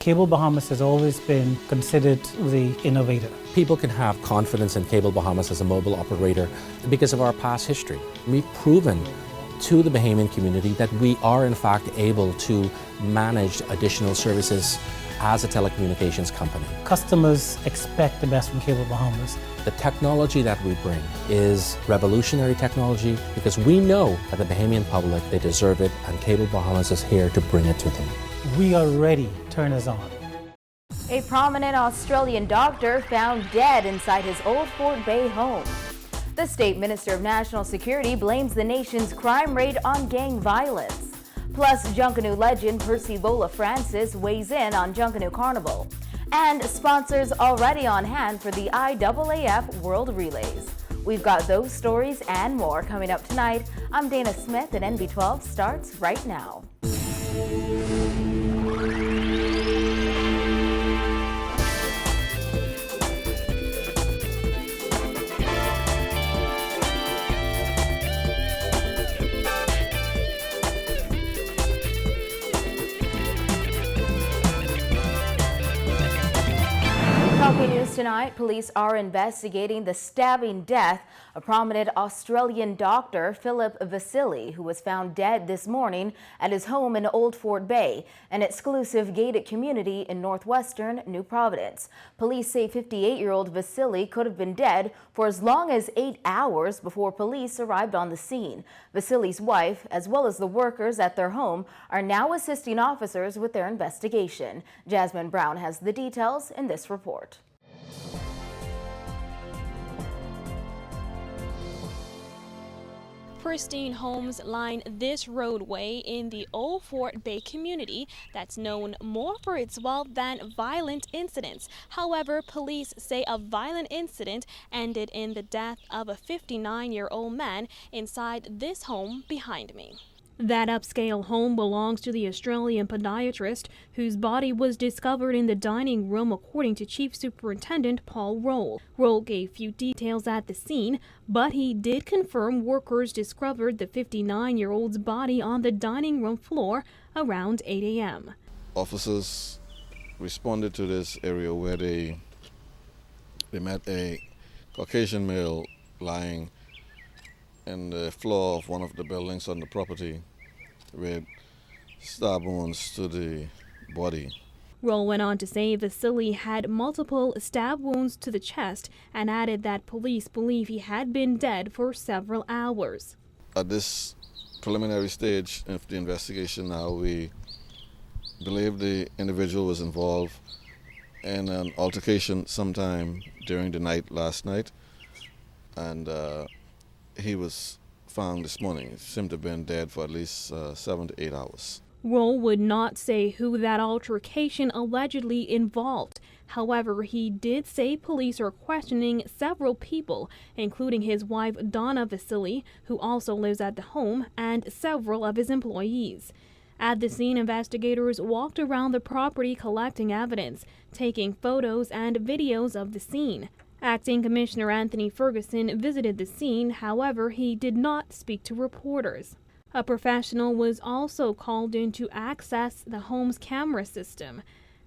Cable Bahamas has always been considered the innovator. People can have confidence in Cable Bahamas as a mobile operator because of our past history. We've proven to the Bahamian community that we are in fact able to manage additional services as a telecommunications company. Customers expect the best from Cable Bahamas. The technology that we bring is revolutionary technology because we know that the Bahamian public, they deserve it, and Cable Bahamas is here to bring it to them. We are ready. Turn us on. A prominent Australian doctor found dead inside his Old Fort Bay home. The State Minister of National Security blames the nation's crime rate on gang violence. Plus, Junkanoo legend Percy Lola Francis weighs in on Junkanoo Carnival. And sponsors already on hand for the IAAF World Relays. We've got those stories and more coming up tonight. I'm Dana Smith, and NB12 starts right now. Talking news tonight, police are investigating the stabbing death of prominent Australian doctor Philip Vasili, who was found dead this morning at his home in Old Fort Bay, an exclusive gated community in northwestern New Providence. Police say 58-year-old Vasili could have been dead for as long as 8 hours before police arrived on the scene. Vasili's wife, as well as the workers at their home, are now assisting officers with their investigation. Jasmine Brown has the details in this report. Pristine homes line this roadway in the Old Fort Bay community that's known more for its wealth than violent incidents. However, police say a violent incident ended in the death of a 59-year-old man inside this home behind me. That upscale home belongs to the Australian podiatrist whose body was discovered in the dining room, according to Chief Superintendent Paul Roll. Roll gave few details at the scene, but he did confirm workers discovered the 59-year-old's body on the dining room floor around 8 a.m. Officers responded to this area where they met a Caucasian male lying in the floor of one of the buildings on the property with stab wounds to the body. Roll went on to say Vasili had multiple stab wounds to the chest and added that police believe he had been dead for several hours. At this preliminary stage of the investigation now, we believe the individual was involved in an altercation sometime during the night last night, and he was found this morning. He seemed to have been dead for at least 7 to 8 hours. Roll would not say who that altercation allegedly involved. However, he did say police are questioning several people, including his wife Donna Vasili, who also lives at the home, and several of his employees. At the scene, investigators walked around the property collecting evidence, taking photos and videos of the scene. Acting Commissioner Anthony Ferguson visited the scene, however, he did not speak to reporters. A professional was also called in to access the home's camera system.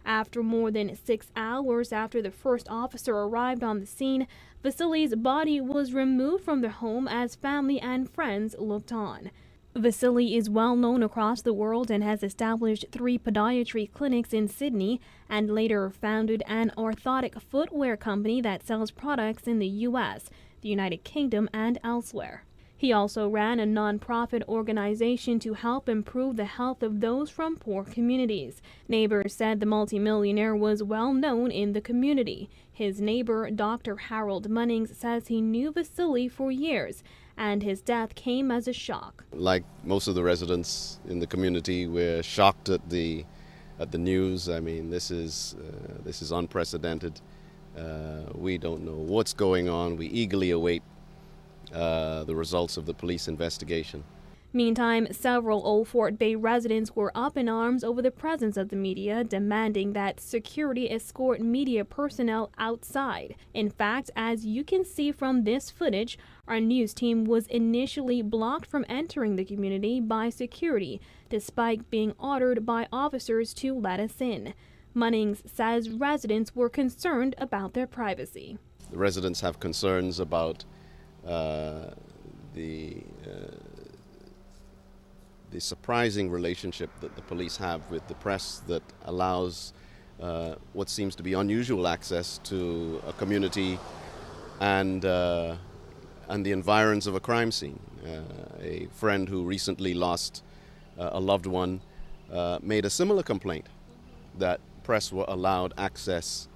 After more than 6 hours after the first officer arrived on the scene, Vasili's body was removed from the home as family and friends looked on. Vasili is well known across the world and has established 3 podiatry clinics in Sydney and later founded an orthotic footwear company that sells products in the U.S., the United Kingdom, and elsewhere. He also ran a non-profit organization to help improve the health of those from poor communities. Neighbors said the multimillionaire was well known in the community. His neighbor, Dr. Harold Munnings, says he knew Vasili for years, and his death came as a shock. Like most of the residents in the community, we're shocked at the news. I mean, this is unprecedented. We don't know what's going on. We eagerly await the results of the police investigation. Meantime, several Old Fort Bay residents were up in arms over the presence of the media, demanding that security escort media personnel outside. In fact, as you can see from this footage, our news team was initially blocked from entering the community by security, despite being ordered by officers to let us in. Munnings says residents were concerned about their privacy. The residents have concerns about the surprising relationship that the police have with the press that allows what seems to be unusual access to a community and the environs of a crime scene. A friend who recently lost a loved one made a similar complaint that press were allowed access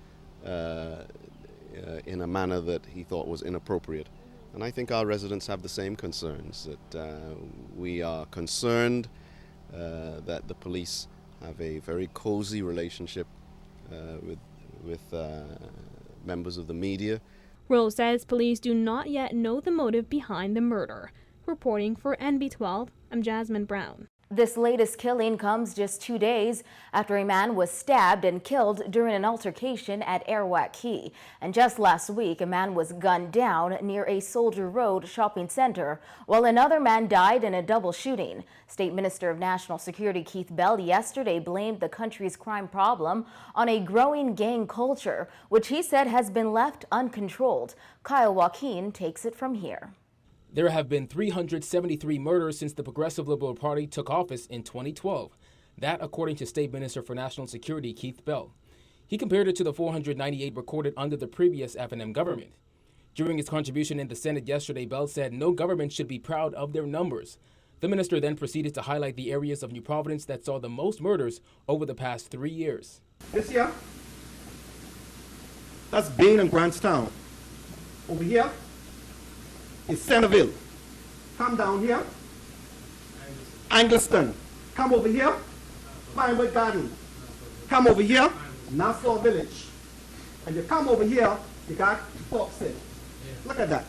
in a manner that he thought was inappropriate. And I think our residents have the same concerns, that we are concerned that the police have a very cozy relationship with members of the media. Rose says police do not yet know the motive behind the murder. Reporting for NB12, I'm Jasmine Brown. This latest killing comes just 2 days after a man was stabbed and killed during an altercation at Arawak Key. And just last week, a man was gunned down near a Soldier Road shopping center, while another man died in a double shooting. State Minister of National Security Keith Bell yesterday blamed the country's crime problem on a growing gang culture, which he said has been left uncontrolled. Kyle Joaquin takes it from here. There have been 373 murders since the Progressive Liberal Party took office in 2012. That, according to State Minister for National Security Keith Bell. He compared it to the 498 recorded under the previous F&M government. During his contribution in the Senate yesterday, Bell said no government should be proud of their numbers. The minister then proceeded to highlight the areas of New Providence that saw the most murders over the past 3 years. This here, that's Bain and Grantstown. Over here is Centerville. Come down here, Angleston. Come over here, Pinewood Garden. Come over here, Nassau Village. And you come over here, you got Foxhead. Look at that.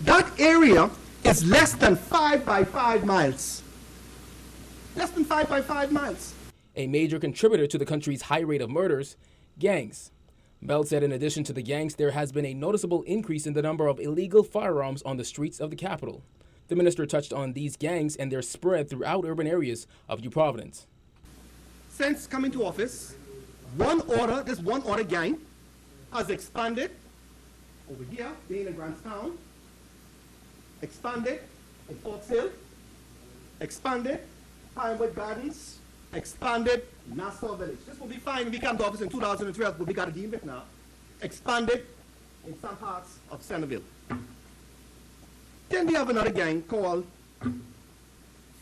That area is less than 5 by 5 miles. Less than 5 by 5 miles. A major contributor to the country's high rate of murders, gangs. Bell said in addition to the gangs, there has been a noticeable increase in the number of illegal firearms on the streets of the capital. The minister touched on these gangs and their spread throughout urban areas of New Providence. Since coming to office, this one order gang has expanded over here, being in Grantstown, expanded in Fort Hill, expanded Pinewood Gardens, expanded Nassau Village. This will be fine if we come to office in 2012, but we got to deal with now. Expanded in some parts of Centerville. Then we have another gang called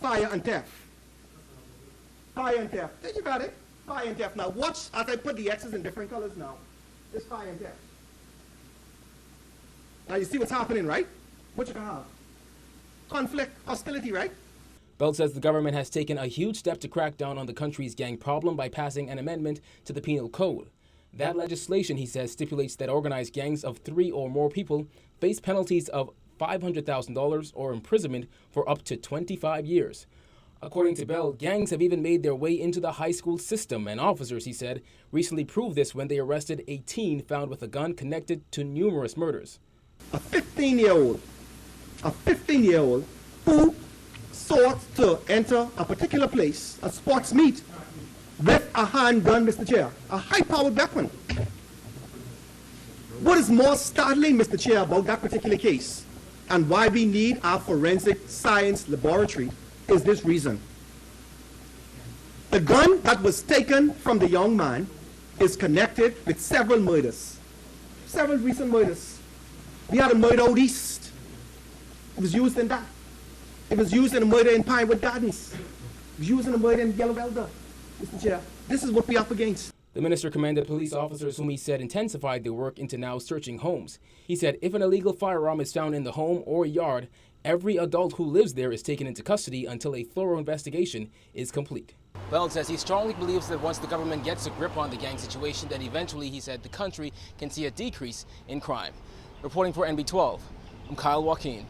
Fire and Theft. Fire and Theft. There you got it. Fire and Theft. Now watch as I put the X's in different colors now. It's Fire and Theft. Now you see what's happening, right? What you can have? Conflict, hostility, right? Bell says the government has taken a huge step to crack down on the country's gang problem by passing an amendment to the Penal Code. That legislation, he says, stipulates that organized gangs of 3 or more people face penalties of $500,000 or imprisonment for up to 25 years. According to Bell, gangs have even made their way into the high school system, and officers, he said, recently proved this when they arrested a teen found with a gun connected to numerous murders. A 15-year-old who sought to enter a particular place, a sports meet, with a handgun, Mr. Chair, a high-powered weapon. What is more startling, Mr. Chair, about that particular case, and why we need our forensic science laboratory, is this reason. The gun that was taken from the young man is connected with several murders, several recent murders. We had a murder out east. It was used in that. It was used in a murder in Pinewood Gardens. It was used in a murder in Yellow Elder, Mr. Chair. This is what we're up against. The minister commended police officers whom he said intensified their work into now searching homes. He said if an illegal firearm is found in the home or yard, every adult who lives there is taken into custody until a thorough investigation is complete. Bell says he strongly believes that once the government gets a grip on the gang situation, then eventually, he said, the country can see a decrease in crime. Reporting for NB12, I'm Kyle Joaquin.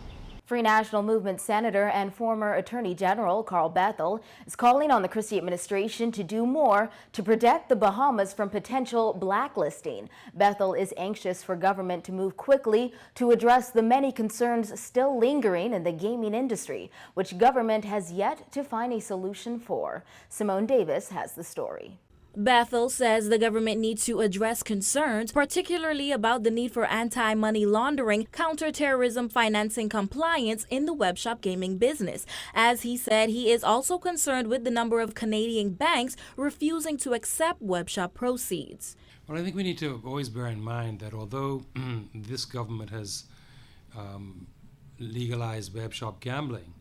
Free National Movement Senator and former Attorney General Carl Bethel is calling on the Christie administration to do more to protect the Bahamas from potential blacklisting. Bethel is anxious for government to move quickly to address the many concerns still lingering in the gaming industry, which government has yet to find a solution for. Simone Davis has the story. Bethel says the government needs to address concerns, particularly about the need for anti-money laundering, counterterrorism financing compliance in the web shop gaming business. As he said, he is also concerned with the number of Canadian banks refusing to accept web shop proceeds. Well, I think we need to always bear in mind that although this government has legalized web shop gambling,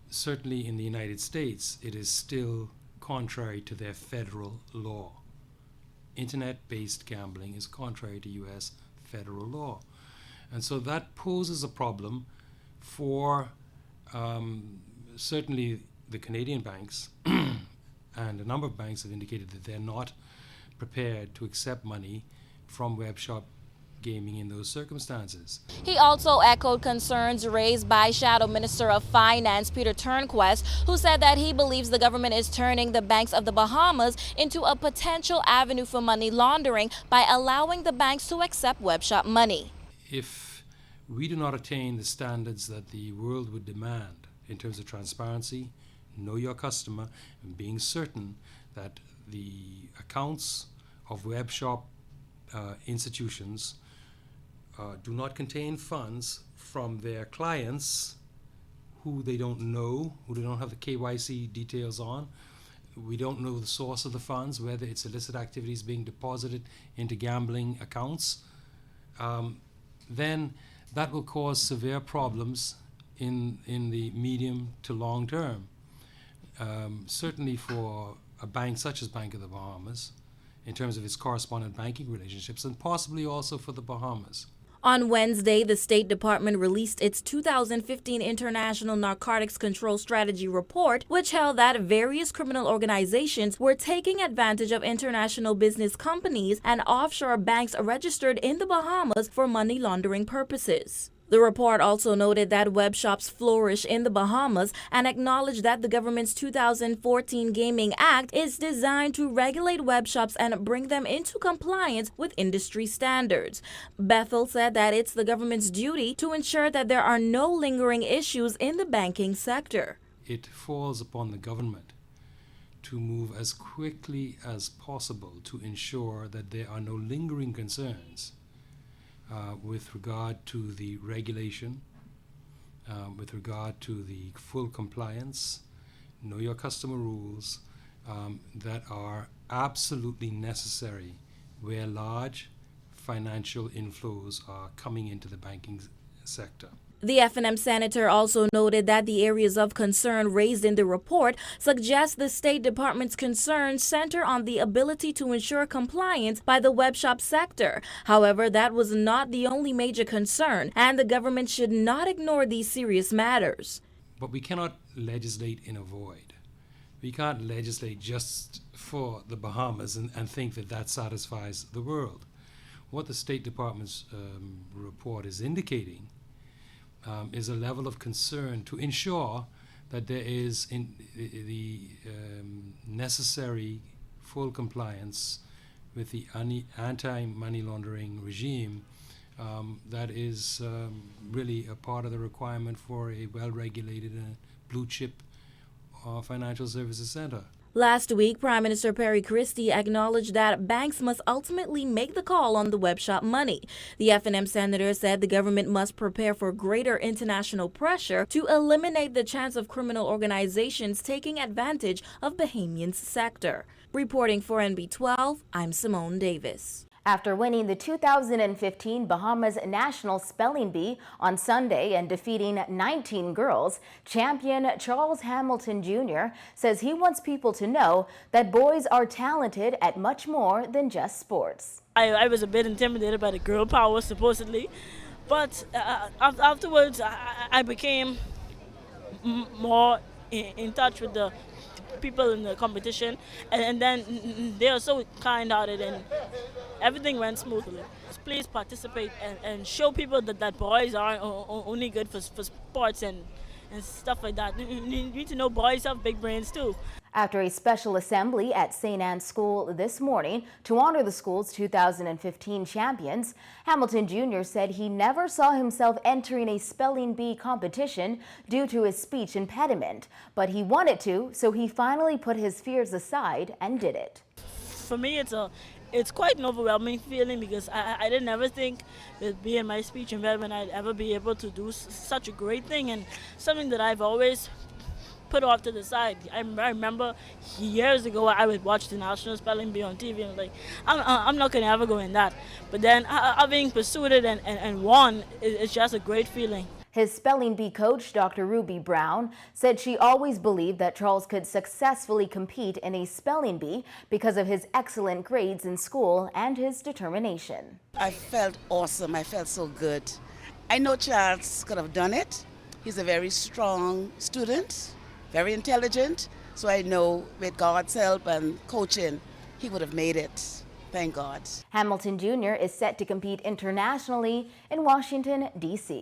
certainly in the United States, it is still contrary to their federal law. Internet-based gambling is contrary to U.S. federal law. And so that poses a problem for certainly the Canadian banks, and a number of banks have indicated that they're not prepared to accept money from web shop gaming in those circumstances. He also echoed concerns raised by Shadow Minister of Finance Peter Turnquest, who said that he believes the government is turning the banks of the Bahamas into a potential avenue for money laundering by allowing the banks to accept web shop money. If we do not attain the standards that the world would demand in terms of transparency, know your customer, and being certain that the accounts of web shop institutions do not contain funds from their clients who they don't know, who they don't have the KYC details on. We don't know the source of the funds, whether it's illicit activities being deposited into gambling accounts. Then that will cause severe problems in the medium to long term. Certainly for a bank such as Bank of the Bahamas, in terms of its correspondent banking relationships, and possibly also for the Bahamas. On Wednesday, the State Department released its 2015 International Narcotics Control Strategy report, which held that various criminal organizations were taking advantage of international business companies and offshore banks registered in the Bahamas for money laundering purposes. The report also noted that web shops flourish in the Bahamas and acknowledged that the government's 2014 Gaming Act is designed to regulate web shops and bring them into compliance with industry standards. Bethel said that it's the government's duty to ensure that there are no lingering issues in the banking sector. It falls upon the government to move as quickly as possible to ensure that there are no lingering concerns with regard to the regulation, with regard to the full compliance, know your customer rules that are absolutely necessary where large financial inflows are coming into the banking sector. The F&M senator also noted that the areas of concern raised in the report suggest the State Department's concerns center on the ability to ensure compliance by the web shop sector. However, that was not the only major concern, and the government should not ignore these serious matters. But we cannot legislate in a void. We can't legislate just for the Bahamas and think that that satisfies the world. What the State Department's report is indicating is a level of concern to ensure that there is the necessary full compliance with the anti-money laundering regime that is really a part of the requirement for a well-regulated and blue-chip financial services center. Last week, Prime Minister Perry Christie acknowledged that banks must ultimately make the call on the web shop money. The F&M senator said the government must prepare for greater international pressure to eliminate the chance of criminal organizations taking advantage of Bahamians' sector. Reporting for NB12, I'm Simone Davis. After winning the 2015 Bahamas National Spelling Bee on Sunday and defeating 19 girls, champion Charles Hamilton Jr. says he wants people to know that boys are talented at much more than just sports. I was a bit intimidated by the girl power, supposedly, but afterwards I became more in touch with the people in the competition, and then they are so kind-hearted and everything went smoothly. Please participate and show people that boys aren't only good for sports, and and stuff like that. You need to know boys have big brains too. After a special assembly at St. Anne's School this morning to honor the school's 2015 champions, Hamilton Jr. said he never saw himself entering a spelling bee competition due to his speech impediment, but he wanted to, so he finally put his fears aside and did it. For me, it's quite an overwhelming feeling because I didn't ever think that being my speech impediment I'd ever be able to do such a great thing, and something that I've always put off to the side. I remember years ago I would watch the National Spelling Bee on TV and I was like, I'm not going to ever go in that. But then having pursued it and won, it's just a great feeling. His spelling bee coach, Dr. Ruby Brown, said she always believed that Charles could successfully compete in a spelling bee because of his excellent grades in school and his determination. I felt awesome. I felt so good. I know Charles could have done it. He's a very strong student, very intelligent, so I know with God's help and coaching, he would have made it. Thank God. Hamilton Jr. is set to compete internationally in Washington, D.C.